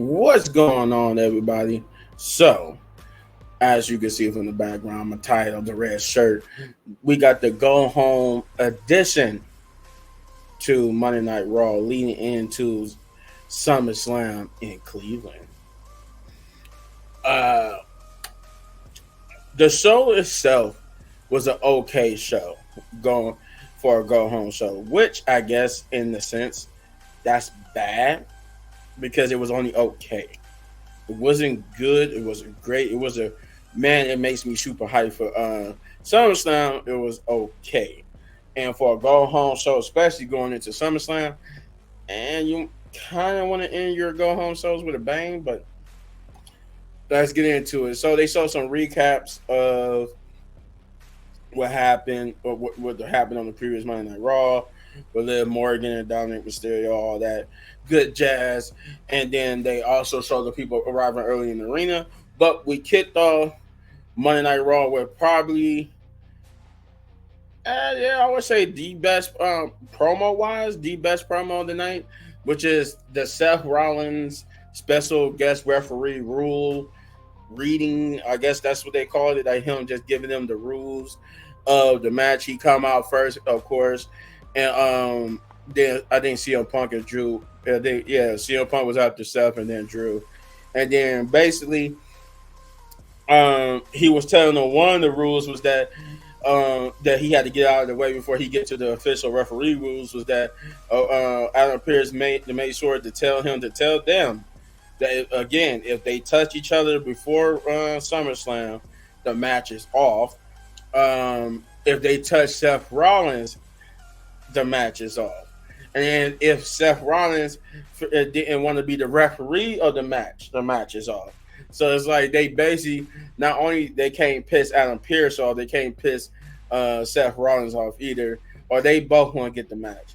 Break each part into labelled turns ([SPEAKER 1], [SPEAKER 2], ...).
[SPEAKER 1] What's going on, everybody? So, as you can see from the background, my title, the red shirt, we got the go home edition to Monday Night Raw, leading into SummerSlam in Cleveland. Uh, the show itself was an okay show, going for a go home show, which I guess, in the sense, that's bad because it was only okay. It wasn't good. It wasn't great. It was a man. It makes me super hyped for SummerSlam. It was okay, and for a go home show, especially going into SummerSlam, and you kind of want to end your go home shows with a bang. But let's get into it. So they showed some recaps of what happened or what happened on the previous Monday Night Raw with Liv Morgan and Dominic Mysterio, all that good jazz. And then they also showed the people arriving early in the arena. But we kicked off Monday Night Raw with probably, I would say the best promo-wise, the best promo of the night, which is the Seth Rollins special guest referee rule reading. I guess that's what they called it. Like him just giving them the rules of the match. He come out first, of course, and then I think CM Punk and Drew. CM Punk was after Seth and then Drew, and then basically, he was telling them one of the rules was that that he had to get out of the way before he get to the official referee rules was that Adam Pearce made sure to tell them that again, if they touch each other before SummerSlam, the match is off. If they touch Seth Rollins, the match is off. And then if Seth Rollins didn't want to be the referee of the match is off. So it's like they basically not only they can't piss Adam Pearce off, they can't piss Seth Rollins off either, or they both want to get the match.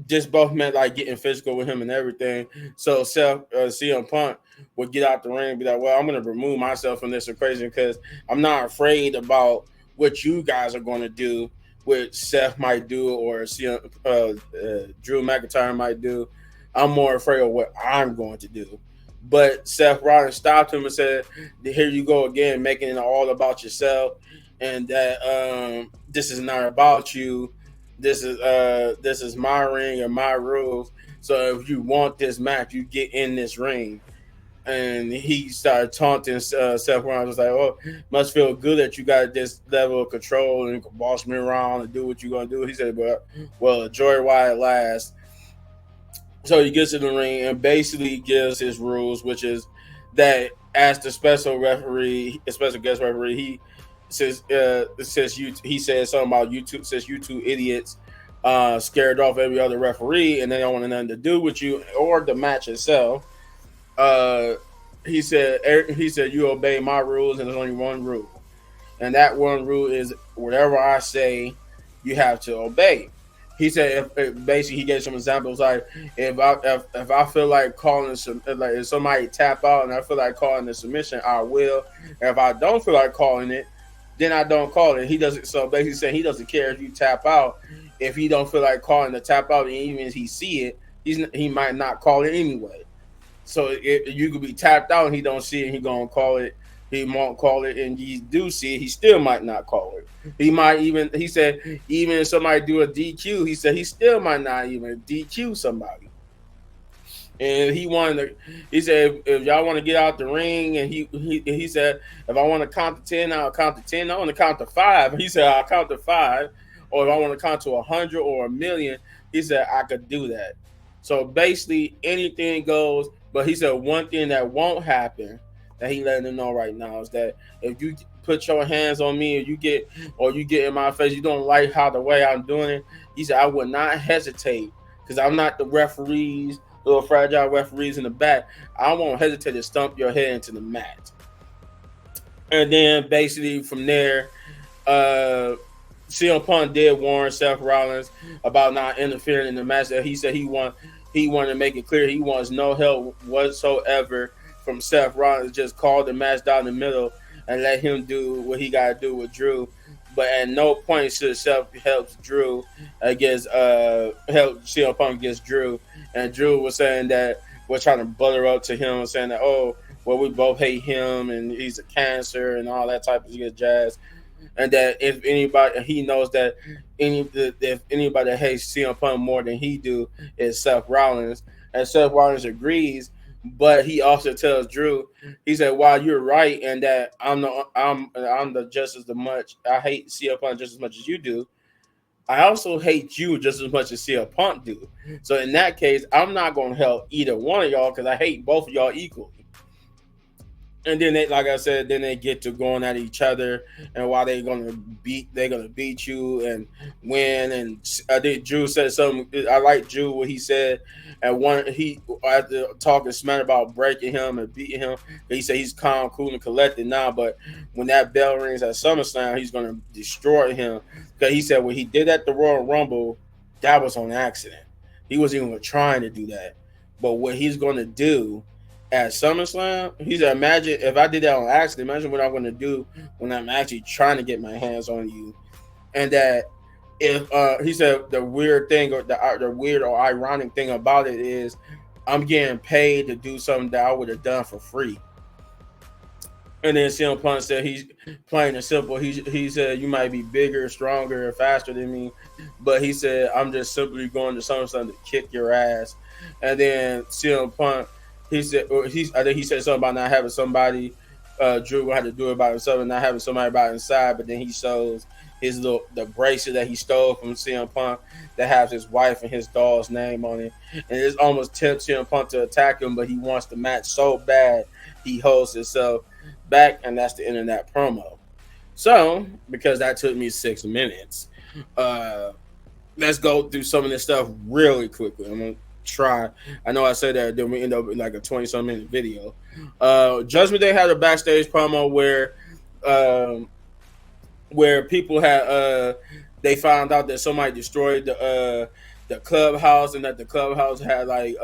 [SPEAKER 1] Just both meant like getting physical with him and everything. So CM Punk would get out the ring and be like, well, I'm going to remove myself from this equation because I'm not afraid about what you guys are going to do, what Seth might do or Drew McIntyre might do. I'm more afraid of what I'm going to do. But Seth Rollins stopped him and said, here you go again, making it all about yourself and that this is not about you. This is my ring and my rules. So if you want this match, you get in this ring. And he started taunting Seth Rollins. Was like, "Oh, must feel good that you got this level of control and you can boss me around and do what you're gonna do." He said, "Well, enjoy it while it lasts." So he gets in the ring and basically gives his rules, which is that as the special guest referee, he says he said something about YouTube. Says you two idiots scared off every other referee and they don't want nothing to do with you or the match itself. He said you obey my rules and there's only one rule, and that one rule is whatever I say, you have to obey. He said basically he gave some examples like if I feel like calling like if somebody tap out and I feel like calling the submission, I will. And if I don't feel like calling it, then I don't call it. He doesn't. So basically saying he doesn't care if you tap out. If he don't feel like calling the tap out, and even if he see it, he might not call it anyway. So you could be tapped out and he don't see it, he gonna call it. He won't call it, and you do see it, he still might not call it. He said even if somebody do a DQ, he said he still might not even DQ somebody. And he said if y'all want to get out the ring, and he said if I want to count to 10, I'll count to 10. I want to count to 5. He said I'll count to 5. Or if I want to count to 100 or 1,000,000, he said I could do that. So basically anything goes. But he said one thing that won't happen that he letting them know right now is that if you put your hands on me or you get in my face, you don't like how the way I'm doing it. He said I would not hesitate because I'm not the referees, little fragile referees in the back. I won't hesitate to stump your head into the mat. And then basically from there, CM Punk did warn Seth Rollins about not interfering in the match. That he said he wanted to make it clear he wants no help whatsoever from Seth Rollins. Just call the match down the middle and let him do what he got to do with Drew. But at no point should Seth help CM Punk against Drew and Drew was saying that we're trying to butter up to him, saying that, oh, well, we both hate him and he's a cancer and all that type of jazz, and that if anybody, he knows that if anybody hates CM Punk more than he do is Seth Rollins, and Seth Rollins agrees. But he also tells Drew, he said, "While you're right, and that I'm the just as much. I hate CM Punk just as much as you do. I also hate you just as much as CM Punk do. So in that case, I'm not going to help either one of y'all because I hate both of y'all equally." And then they, like I said, then they get to going at each other, and while they're gonna beat you and win. And I think Drew said something. I like Drew what he said. And after talking smack about breaking him and beating him, he said he's calm, cool, and collected now. But when that bell rings at SummerSlam, he's gonna destroy him because he said when he did at the Royal Rumble, that was on accident. He wasn't even trying to do that. But what he's gonna do at SummerSlam, he said, imagine if I did that on accident. Imagine what I'm going to do when I'm actually trying to get my hands on you. And that if he said the weird thing or the weird or ironic thing about it is I'm getting paid to do something that I would have done for free. And then CM Punk said he's plain and simple. He said you might be bigger, stronger, and faster than me, but he said I'm just simply going to SummerSlam to kick your ass. And then CM Punk, he said, I think he said something about not having somebody. Drew had to do it by himself and not having somebody by his side. But then he shows the bracelet that he stole from CM Punk that has his wife and his dog's name on it, and it almost tempts CM Punk to attack him, but he wants the match so bad he holds himself back, and that's the end of that promo. So because that took me 6 minutes, let's go through some of this stuff really quickly. I'm gonna try. I know I said that, then we end up in like a 20-some minute video. Judgment Day had a backstage promo where people had they found out that somebody destroyed the clubhouse, and that the clubhouse had like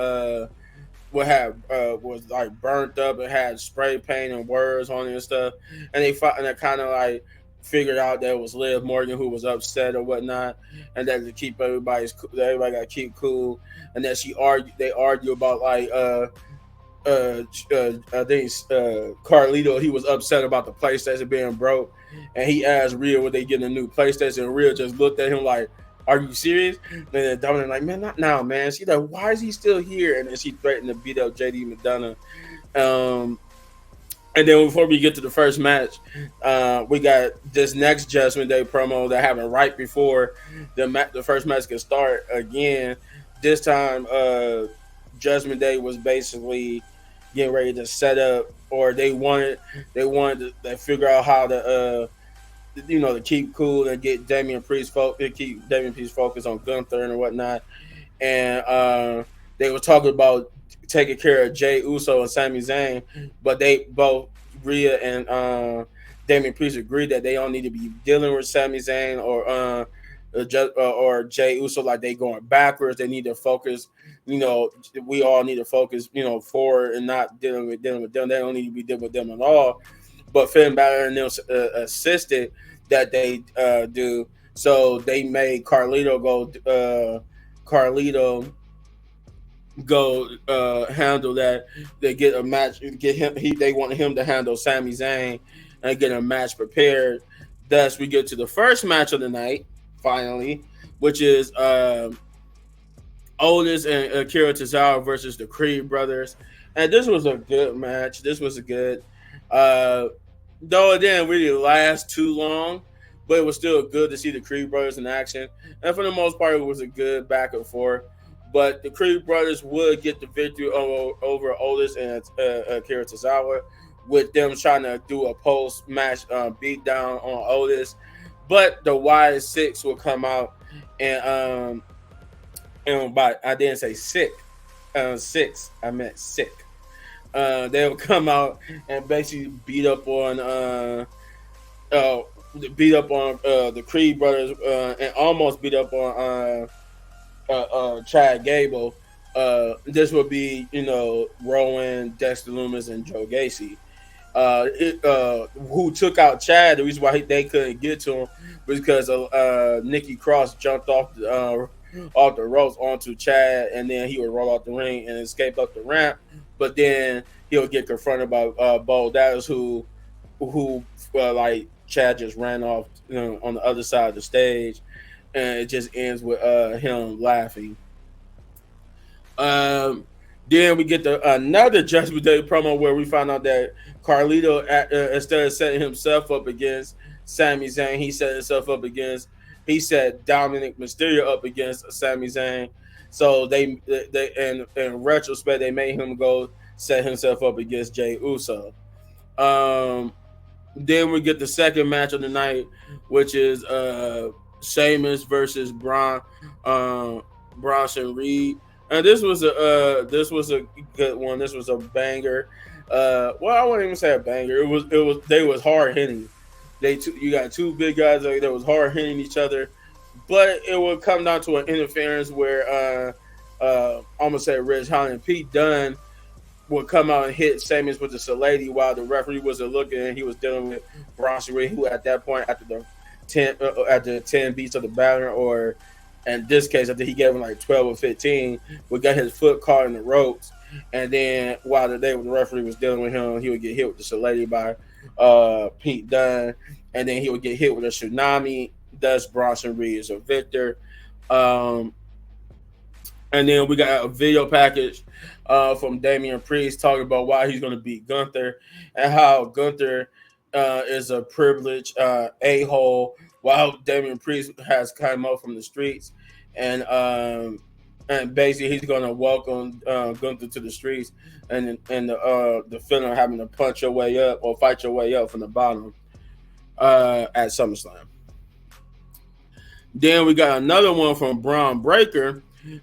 [SPEAKER 1] was like burnt up and had spray paint and words on it and stuff, and they kind of like figured out that it was Liv Morgan who was upset or whatnot, and that to keep everybody got to keep cool, and that they argue about like I think Carlito, he was upset about the PlayStation being broke, and he asked Rhea would they get a new PlayStation, and Rhea just looked at him like, "Are you serious?" And then Dominic like, "Man, not now, man." She's like, "Why is he still here?" And then she threatened to beat up JD McDonough. And then before we get to the first match, we got this next Judgment Day promo that happened right before the first match can start again. This time, Judgment Day was basically getting ready to set up, or they wanted to figure out how to to keep cool and get Damian Priest focused on Gunther and whatnot. And they were talking about taking care of Jey Uso and Sami Zayn, but they both, Rhea and Damian Priest, agreed that they don't need to be dealing with Sami Zayn or Jey Uso like they going backwards. They need to focus. We all need to focus, forward and not dealing with them. They don't need to be dealing with them at all. But Finn Balor and them assisted that they do. So they made Carlito handle that. They get a match. They wanted him to handle Sami Zayn and get a match prepared. Thus, we get to the first match of the night finally, which is Otis and Akira Tozawa versus the Creed brothers. And this was a good match. This was a good, though it didn't really last too long, but it was still good to see the Creed brothers in action. And for the most part, it was a good back and forth. But the Creed brothers would get the victory over Otis and Akira Tozawa, with them trying to do a post-match beat down on Otis. But the Y6 will come out and I didn't say sick. Six. I meant sick. They'll come out and basically beat up on the Creed brothers and almost beat up on Chad Gable. This would be, Rowan, Dexter Lumis, and Joe Gacy. Who took out Chad. The reason why they couldn't get to him was because Nikki Cross jumped off off the ropes onto Chad, and then he would roll out the ring and escape up the ramp. But then he'll get confronted by Bo Dallas, who like Chad just ran off, on the other side of the stage, and it just ends with him laughing. Um, then we get another Judgment Day promo where we find out that Carlito, instead of setting himself up against Sami Zayn, he set Dominic Mysterio up against Sami Zayn. So they in retrospect they made him go set himself up against Jey Uso. Um, then we get the second match of the night, which is Sheamus versus Bronson Reed. And this was a good one. This was a banger. Well, I wouldn't even say a banger. They was hard hitting. You got two big guys that was hard hitting each other, but it would come down to an interference where I'm gonna say Rich Holland and Pete Dunne would come out and hit Sheamus with the Salady while the referee wasn't looking, and he was dealing with Bronson Reed, who at that point after the 10 beats of the banner, or in this case after he gave him like 12 or 15, would get his foot caught in the ropes, and then while the referee was dealing with him, he would get hit with the Salady by Pete Dunne, and then he would get hit with a tsunami. Thus, Bronson Reed is a victor. And then we got a video package from Damian Priest talking about why he's going to beat Gunther and how Gunther is a privileged a-hole, while Damian Priest has come up from the streets, and basically he's going to welcome Gunther to the streets, and the feeling of having to punch your way up or fight your way up from the bottom at SummerSlam. Then we got another one from Braun Breaker,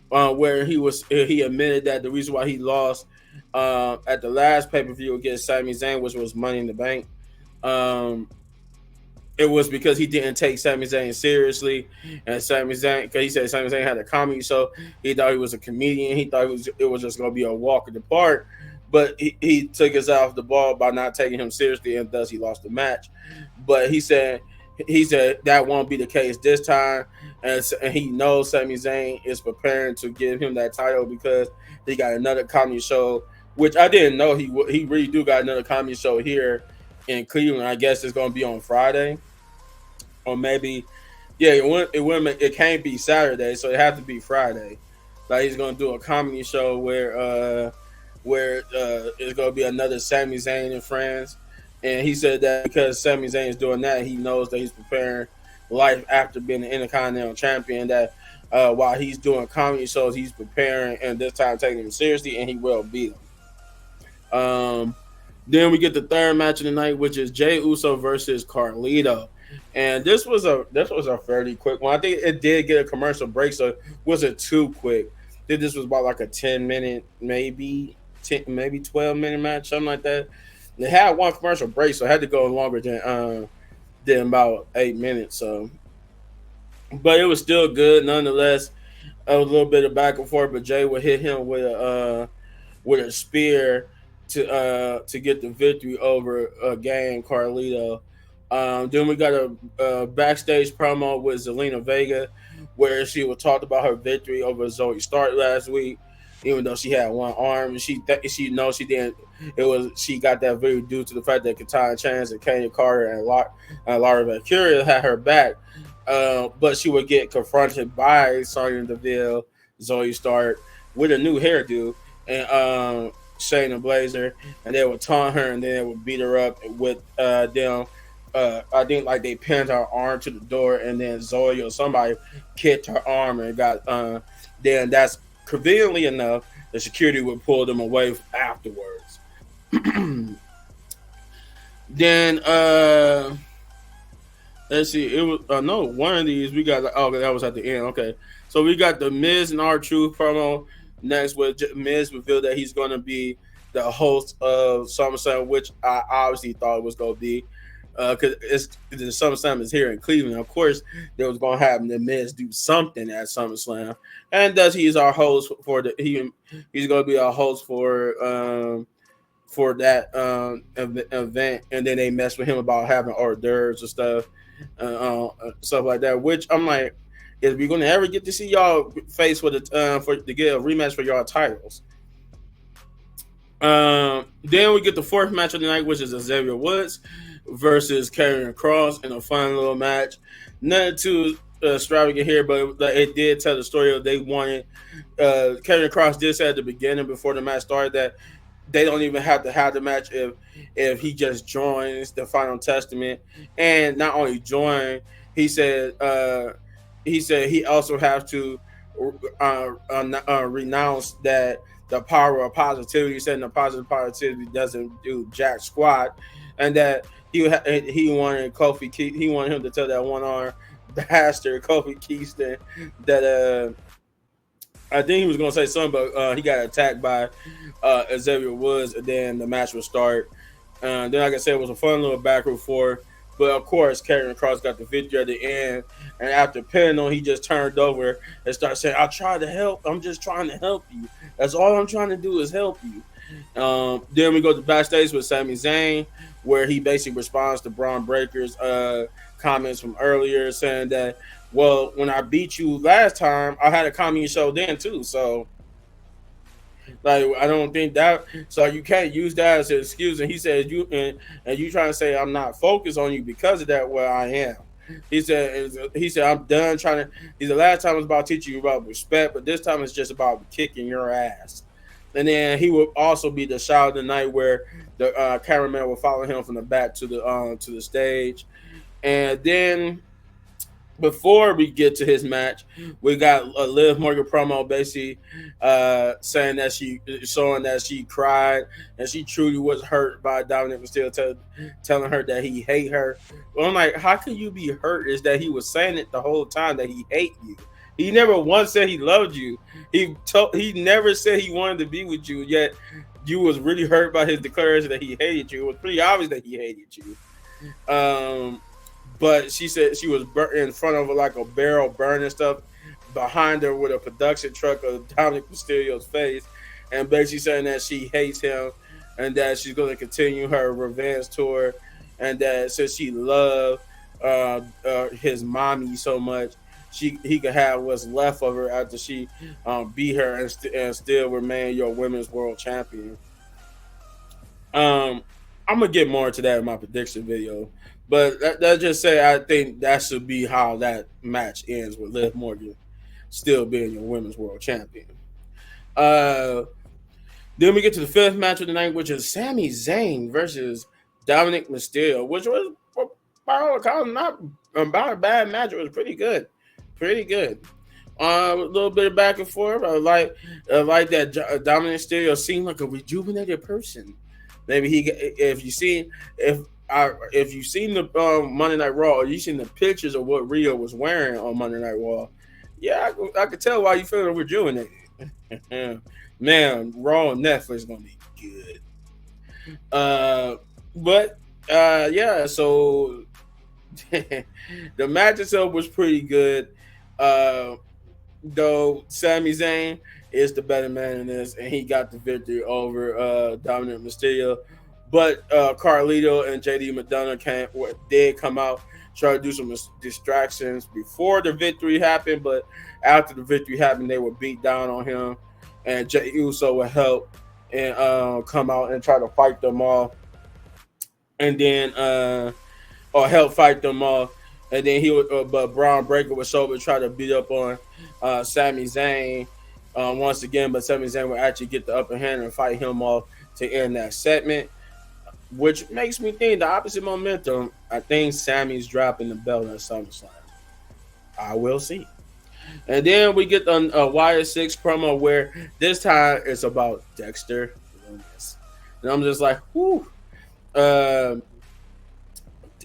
[SPEAKER 1] where he admitted that the reason why he lost at the last pay-per-view against Sami Zayn, which was Money in the Bank, it was because he didn't take Sami Zayn seriously, and because he said Sami Zayn had a comedy show, he thought he was a comedian, he thought it was just going to be a walk in the park, but he took his eye off the ball by not taking him seriously, and thus he lost the match. But he said that won't be the case this time, and he knows Sami Zayn is preparing to give him that title because he got another comedy show, which I didn't know he really do got another comedy show here in Cleveland. I guess it's going to be on Friday, or maybe, yeah, it can't be Saturday, so it has to be Friday. Like he's going to do a comedy show where it's going to be another Sami Zayn and friends. And he said that because Sami Zayn is doing that, he knows that he's preparing life after being an Intercontinental Champion, that while he's doing comedy shows, he's preparing, and this time taking him seriously, and he will beat him. Then we get the third match of the night, which is Jey Uso versus Carlito. And this was a fairly quick one. I think it did get a commercial break, so it wasn't too quick. I think this was about like a 10-minute, maybe 12-minute match, something like that. They had one commercial break, so it had to go longer than about 8 minutes. So, but it was still good nonetheless. A little bit of back and forth, but Jay would hit him with a spear to get the victory over Gang Carlito. Then we got a backstage promo with Zelina Vega, where she would talk about her victory over Zoe Stark last week. Even though she had one arm, she knows she didn't. She got that victory due to the fact that Katana Chance and Kenya Carter and Laura Valkyria had her back. But she would get confronted by Sonya Deville, Zoe Stark, with a new hairdo, and Shayna Baszler, and they would taunt her, and then they would beat her up with them. I think like they pinned her arm to the door, and then Zoe or somebody kicked her arm and got. Then that's conveniently enough, the security would pull them away afterwards. Then let's see, it was no one of these we got. That was at the end. Okay, so we got the Miz and R-Truth promo next, with Miz revealed that he's going to be the host of SummerSlam, which I obviously thought it was going to be. Because the SummerSlam is here in Cleveland. Of course, they was gonna have the Miz do something at SummerSlam, and thus he's our host for he's gonna be our host for that event. And then they mess with him about having hors d'oeuvres and stuff like that. Which I'm like, is we're gonna ever get to see y'all face for the for to get a rematch for y'all titles. Then we get the fourth match of the night, which is Xavier Woods versus Karrion Kross in a fun little match. Nothing too extravagant here, but it did tell the story of they wanted. Karrion Kross did say at the beginning before the match started that they don't even have to have the match if he just joins the Final Testament, and not only join, he said he also has to renounce that the power of positivity, saying the positive positivity doesn't do jack squat, and that he wanted he wanted him to tell that one arm bastard Kofi Kingston that I think he was gonna say something, but he got attacked by Xavier Woods, and then the match would start. Then, like I said, it was a fun little back and forth. But of course, Karrion Kross got the victory at the end, and after pinning on, he just turned over and started saying, "I tried to help. I'm just trying to help you. That's all I'm trying to do is help you." Then we go to backstage with Sami Zayn, where he basically responds to Braun Breaker's comments from earlier, saying that, well, when I beat you last time, I had a comedy show then too. So, like, I don't think that. So you can't use that as an excuse. And he said you and you trying to say I'm not focused on you because of that. Well, I am. He said I'm done trying to. He said last time it was about teaching you about respect, but this time it's just about kicking your ass. And then he will also be the shout of the night where the cameraman will follow him from the back to the stage, and then. Before we get to his match, we got a Liv Morgan promo basically saying that showing that she cried and she truly was hurt by Dominic Mysterio telling her that he hate her. Well, I'm like, how can you be hurt? Is that he was saying it the whole time that he hate you. He never once said he loved you. He never said he wanted to be with you, yet you was really hurt by his declaration that he hated you. It was pretty obvious that he hated you. But she said she was in front of like a barrel burning stuff behind her with a production truck of Dominic Mysterio's face, and basically saying that she hates him and that she's going to continue her revenge tour, and that since she loved his mommy so much, he could have what's left of her after she beat her and still remain your women's world champion. I'm gonna get more into that in my prediction video. But that just say I think that should be how that match ends with Liv Morgan still being your women's world champion. Then we get to the fifth match of the night, which is Sami Zayn versus Dominic Mysterio, which was by all accounts not about a bad match. It was pretty good. A little bit of back and forth. I like that Dominic Mysterio seemed like a rejuvenated person. Maybe if you've seen the Monday Night Raw, or you seen the pictures of what Rio was wearing on Monday Night Raw, yeah, I could tell why you feeling rejuvenated. Man, Raw on Netflix is gonna be good. Yeah, so the match itself was pretty good. Though Sami Zayn is the better man in this, and he got the victory over Dominic Mysterio. But Carlito and JD McDonough did come out, try to do some distractions before the victory happened, but after the victory happened, they would beat down on him, and Jey Uso would help and come out and try to fight them off, and then or help fight them off, and then he would, but Braun Breaker would show up and try to beat up on Sami Zayn once again, but Sami Zayn would actually get the upper hand and fight him off to end that segment. Which makes me think the opposite momentum. I think Sammy's dropping the belt at SummerSlam. I will see. And then we get the Wire 6 promo where this time it's about Dexter Lumis. And I'm just like, whoo. It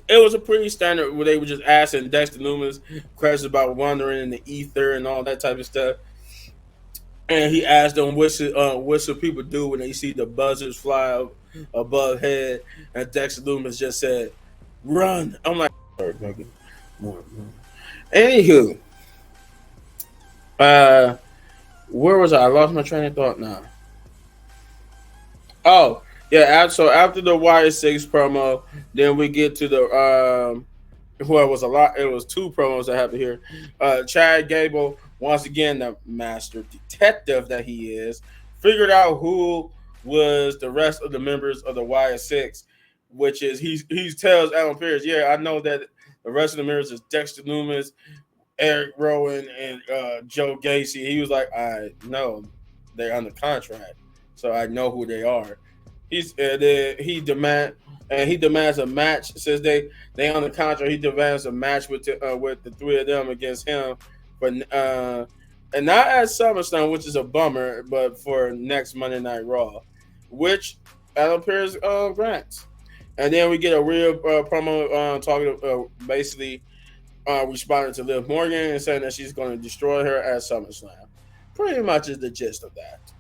[SPEAKER 1] was a pretty standard where they were just asking Dexter Lumis questions about wandering in the ether and all that type of stuff. And he asked them, what should people do when they see the buzzards fly above head? And Dexter Lumis just said, run. I'm like, sorry, nigga. Anywho, where was I? I lost my train of thought now. Oh, yeah. So after the Wire 6 promo, then we get to the well, it was a lot. It was two promos that happened here. Chad Gable, once again, the master detective that he is, figured out who was the rest of the members of the YS6, which is he tells Alan Pierce, yeah, I know that the rest of the members is Dexter Loomis, Eric Rowan, and Joe Gacy. He was like, I know they're under contract, so I know who they are. He demands a match since they on the contract. He demands a match with the three of them against him, but and not at SummerSlam, which is a bummer, but for next Monday Night Raw, which Adam Pearce grants. And then we get a real promo talking basically responding to Liv Morgan and saying that she's going to destroy her at SummerSlam. Pretty much is the gist of that.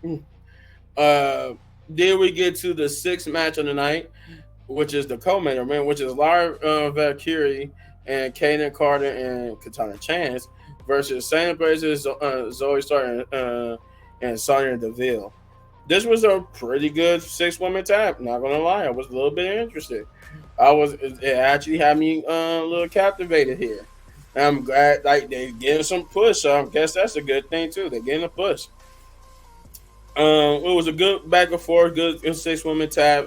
[SPEAKER 1] Then we get to the sixth match of the night, which is the co-main event, which is Lara Valkyrie and Kaden Carter and Katana Chance versus Shayna Baszler, Zoe Stark, and Sonya Deville. This was a pretty good 6-woman tag. Not gonna lie, I was a little bit interested. It actually had me a little captivated here. And I'm glad like they're getting some push, so I guess that's a good thing too. They're getting a push. It was a good back and forth, good 6-woman tag,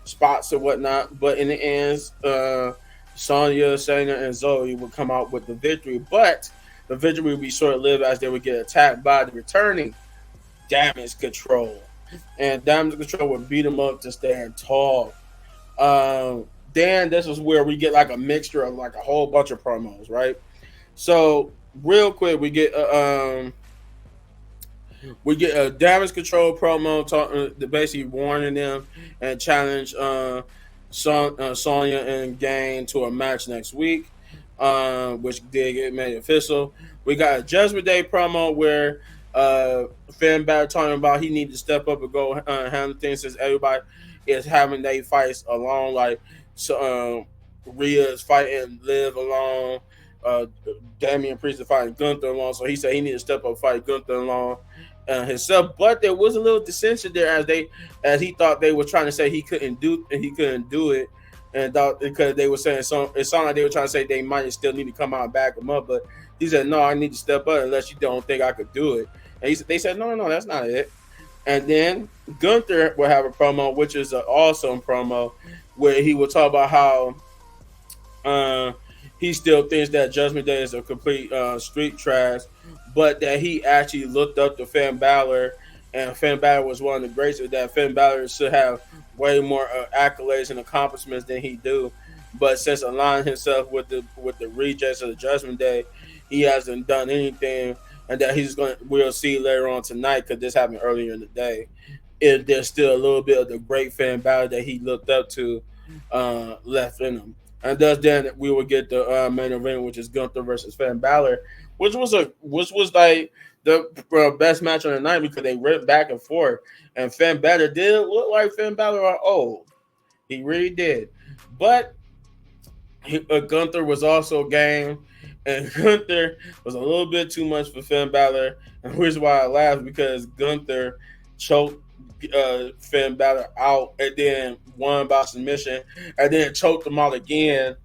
[SPEAKER 1] spots and whatnot. But in the end, Sonya, Shayna, and Zoe would come out with the victory. But the victory would be short-lived as they would get attacked by the returning Damage Control. And Damage Control would beat them up to stand tall. Then this is where we get like a mixture of like a whole bunch of promos, right? So real quick, we get a Damage Control promo basically warning them and challenge Sonya and Gain to a match next week, which did get made official. We got a Judgment Day promo where Finn Balor talking about he needs to step up and go handle things since everybody is having their fights alone. Like Rhea's fighting Liv alone, Damian Priest is fighting Gunther alone. So he said he needed to step up and fight Gunther alone himself. But there was a little dissension there as he thought they were trying to say he couldn't do it, and thought because they were saying so. It sounded like they were trying to say they might still need to come out and back him up. But he said, no, I need to step up unless you don't think I could do it. And they said, no, that's not it. And then Gunther will have a promo, which is an awesome promo, where he will talk about how he still thinks that Judgment Day is a complete street trash, but that he actually looked up to Finn Balor, and Finn Balor was one of the greatest. That Finn Balor should have way more accolades and accomplishments than he do, but since aligning himself with the rejects of the Judgment Day, he hasn't done anything. And that we'll see later on tonight, because this happened earlier in the day. There's still a little bit of the great Finn Balor that he looked up to left in him. And thus then we will get the main event, which is Gunther versus Finn Balor, which was like the best match on the night because they ripped back and forth. And Finn Balor did look like Finn Balor are old. He really did. But Gunther was also game. And Gunther was a little bit too much for Finn Balor. And here's why I laughed, because Gunther choked Finn Balor out and then won by submission and then choked him out again,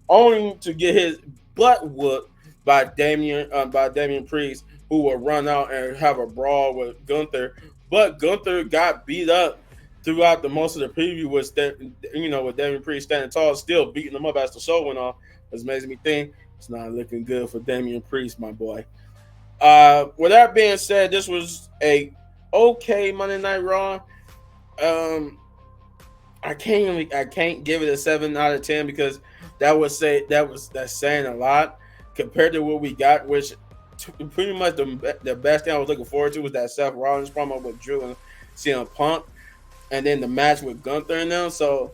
[SPEAKER 1] only to get his butt whooped by Damian Priest, who will run out and have a brawl with Gunther. But Gunther got beat up throughout the most of the preview with Damian Priest standing tall, still beating him up as the show went on. It's amazing me think. It's not looking good for Damian Priest, my boy. With that being said, this was a okay Monday Night Raw. I can't give it a 7 out of 10 because that's saying a lot compared to what we got, which pretty much the best thing I was looking forward to was that Seth Rollins promo with Drew and CM Punk, and then the match with Gunther and them. So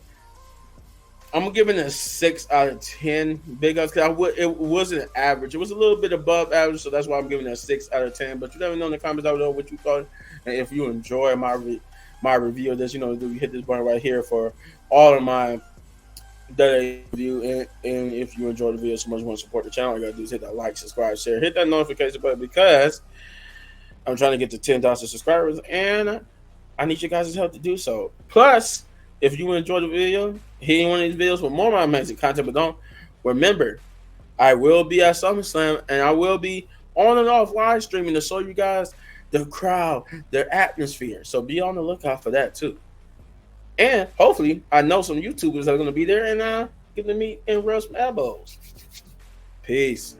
[SPEAKER 1] I'm gonna give it a 6 out of 10 big ups because it wasn't average. It was a little bit above average, so that's why I'm giving it a 6 out of 10. But you let me know in the comments down below what you thought, and if you enjoy my review of this, you hit this button right here for all of my daily review. And if you enjoy the video so much, you want to support the channel, all you gotta do is hit that like, subscribe, share, hit that notification button because I'm trying to get to 10,000 subscribers, and I need you guys' help to do so. Plus, if you enjoyed the video, hit one of these videos with more of my amazing content, but don't Remember, I will be at SummerSlam, and I will be on and off live streaming to show you guys the crowd, their atmosphere. So be on the lookout for that too. And hopefully, I know some YouTubers that are going to be there and get to meet and rub some elbows. Peace.